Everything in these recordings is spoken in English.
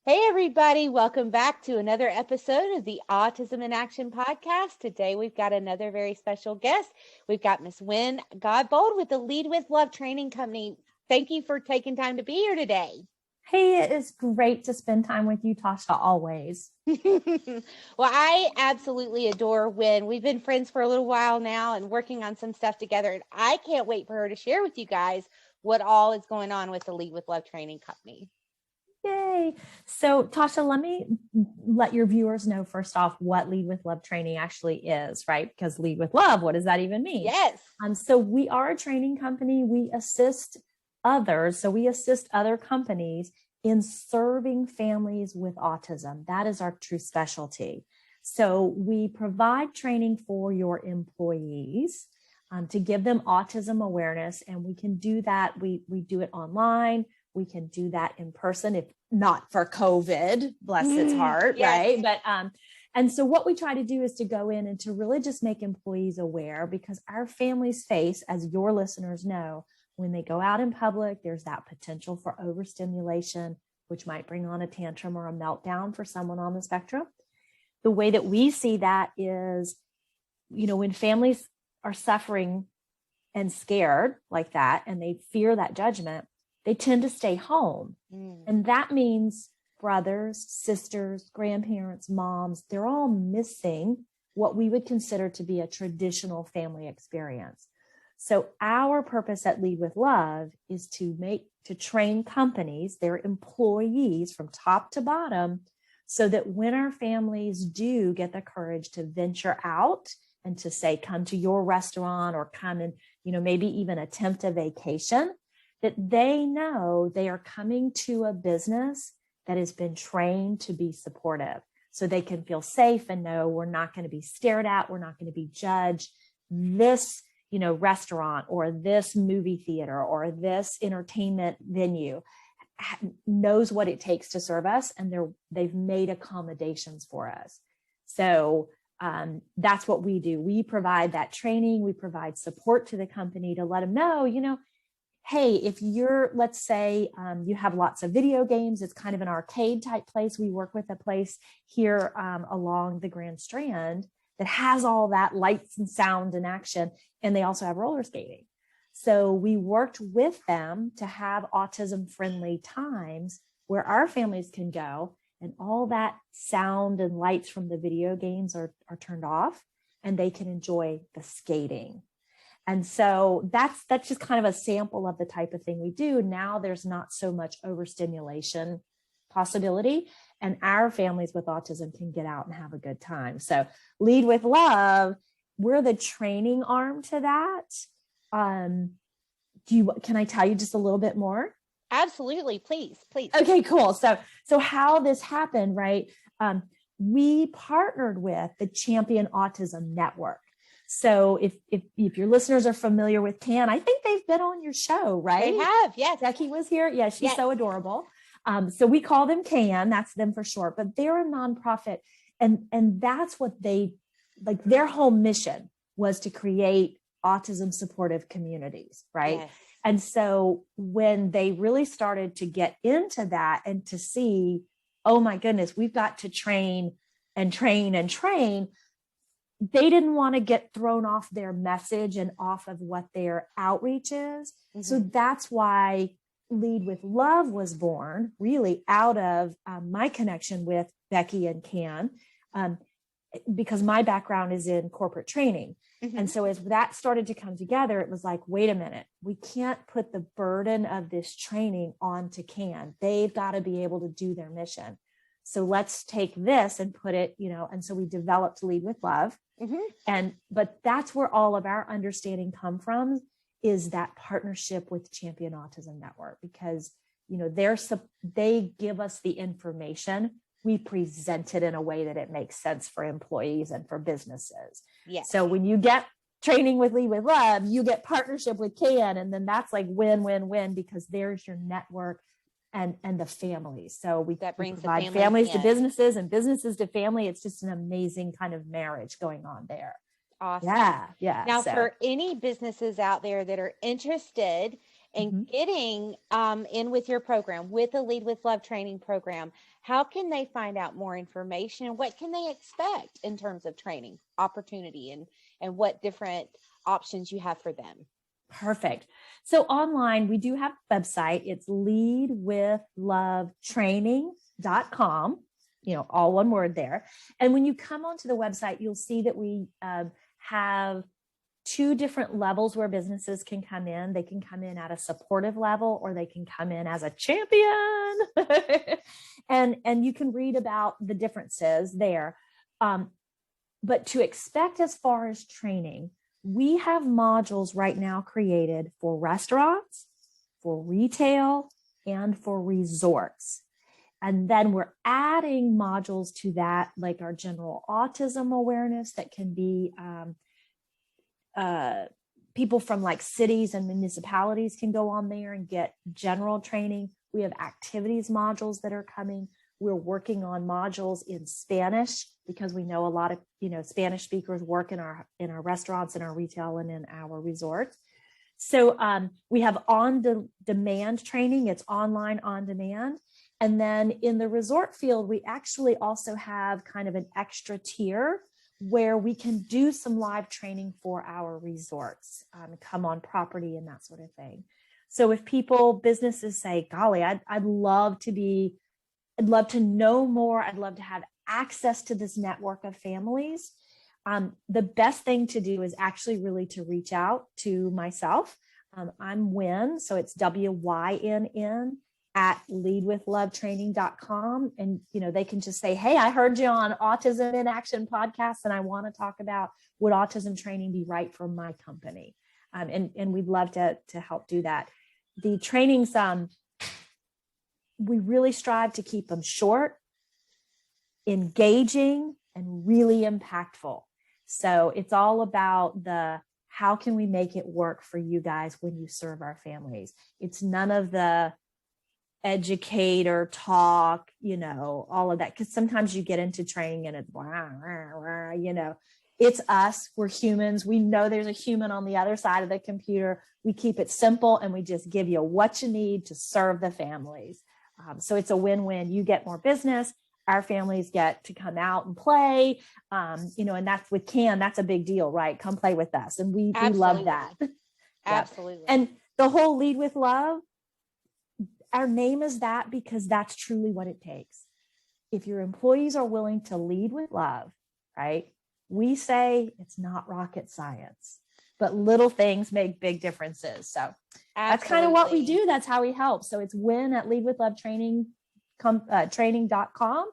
Hey, everybody. Welcome back to another episode of the Autism in Action podcast. Today, we've got another very special guest. We've got Miss Wynn Godbold with the Lead with Love Training Company. Thank you for taking time to be here today. Hey, it is great to spend time with you, Tasha, always. Well, I absolutely adore Wynn. We've been friends for a little while now and working on some stuff together. And I can't wait for her to share with you guys what all is going on with the Lead with Love Training Company. Yay. So Tasha, let me let your viewers know first off what Lead with Love training actually is, right? Because Lead with Love, what does that even mean? Yes. So we are a training company. We assist others. So we assist other companies in serving families with autism. That is our true specialty. So we provide training for your employees to give them autism awareness. And we can do that. We do it online. We can do that in person, if not for COVID, bless its heart, Yes. right? But and so what we try to do is to go in and to really just make employees aware, because our families face, as your listeners know, when they go out in public, there's that potential for overstimulation, which might bring on a tantrum or a meltdown for someone on the spectrum. The way that we see that is, when families are suffering and scared like that, and they fear that judgment, they tend to stay home. And that means brothers, sisters, grandparents, moms, they're all missing what we would consider to be a traditional family experience. So our purpose at Lead with Love is to train companies, their employees from top to bottom, so that when our families do get the courage to venture out and to say, come to your restaurant or come and, maybe even attempt a vacation, that they know they are coming to a business that has been trained to be supportive, so they can feel safe and know we're not going to be stared at, we're not going to be judged. This, restaurant or this movie theater or this entertainment venue knows what it takes to serve us, and they've made accommodations for us. So that's what we do. We provide that training. We provide support to the company to let them know, hey, if let's say you have lots of video games, it's kind of an arcade type place. We work with a place here along the Grand Strand that has all that lights and sound and action. And they also have roller skating. So we worked with them to have autism friendly times where our families can go and all that sound and lights from the video games are turned off, and they can enjoy the skating. And so that's just kind of a sample of the type of thing we do. Now there's not so much overstimulation possibility, and our families with autism can get out and have a good time. So Lead with Love, we're the training arm to that. Can I tell you just a little bit more? Absolutely. Please. Okay, cool. So how this happened, right? We partnered with the Champion Autism Network. So if your listeners are familiar with CAN, I think they've been on your show, right? They have, yes. Becky was here. Yeah, she's yes. So adorable. So we call them CAN, that's them for short, but they're a nonprofit. And that's what their whole mission was to create autism supportive communities, right? Yes. And so when they really started to get into that and to see, oh my goodness, we've got to train and train and train, they didn't want to get thrown off their message and off of what their outreach is. Mm-hmm. So that's why Lead with Love was born, really out of my connection with Becky and CAN, because my background is in corporate training. Mm-hmm. And so as that started to come together, it was like, wait a minute, we can't put the burden of this training onto CAN. They've got to be able to do their mission. So let's take this and put it, and so we developed Lead with Love. Mm-hmm. But that's where all of our understanding come from, is that partnership with Champion Autism Network, because, they give us the information. We present it in a way that it makes sense for employees and for businesses. Yes. So when you get training with Lead with Love, you get partnership with CAN, and then that's like win, win, win, because there's your network and the families. So we provide families to businesses and businesses to family. It's just an amazing kind of marriage going on there. Awesome. Yeah. Now, for any businesses out there that are interested and getting in with your program, with the Lead with Love training program, how can they find out more information and what can they expect in terms of training opportunity and what different options you have for them? Perfect. So online, we do have a website. It's leadwithlovetraining.com, all one word there. And when you come onto the website, you'll see that we have 2 different levels where businesses can come in. They can come in at a supportive level, or they can come in as a champion. and you can read about the differences there. But to expect as far as training, we have modules right now created for restaurants, for retail, and for resorts. And then we're adding modules to that, like our general autism awareness that can be people from like cities and municipalities can go on there and get general training. We have activities modules that are coming. We're working on modules in Spanish because we know a lot of, Spanish speakers work in our restaurants, in our retail, and in our resorts. So we have on-demand training. It's online on demand. And then in the resort field, we actually also have kind of an extra tier where we can do some live training for our resorts, come on property and that sort of thing. So if businesses say, golly, I'd love to know more. I'd love to have access to this network of families. The best thing to do is actually really to reach out to myself. I'm Wynn, so it's WYNN at leadwithlovetraining.com. And, they can just say, hey, I heard you on Autism in Action podcast, and I want to talk about would autism training be right for my company? And we'd love to help do that. The trainings, we really strive to keep them short, engaging, and really impactful. So it's all about how can we make it work for you guys when you serve our families? It's none of the educator talk, all of that. Because sometimes you get into training and it's, it's us. We're humans. We know there's a human on the other side of the computer. We keep it simple and we just give you what you need to serve the families. So it's a win-win. You get more business. Our families get to come out and play, and that's with CAN. That's a big deal, right? Come play with us. And we love that. Absolutely. And the whole Lead with Love, our name is that because that's truly what it takes. If your employees are willing to lead with love, right? We say it's not rocket science, but little things make big differences. So that's kind of what we do. That's how we help. So it's Wynn at leadwithlovetraining.com.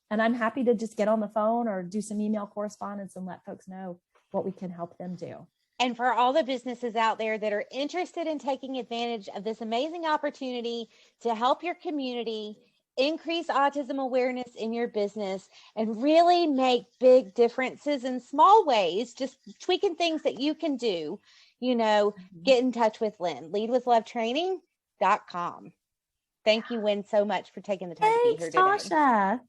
And I'm happy to just get on the phone or do some email correspondence and let folks know what we can help them do. And for all the businesses out there that are interested in taking advantage of this amazing opportunity to help your community increase autism awareness in your business and really make big differences in small ways, just tweaking things that you can do, get in touch with Lynn, leadwithlovetraining.com. Thank you, Wynn, so much for taking the time to be here today. Tasha.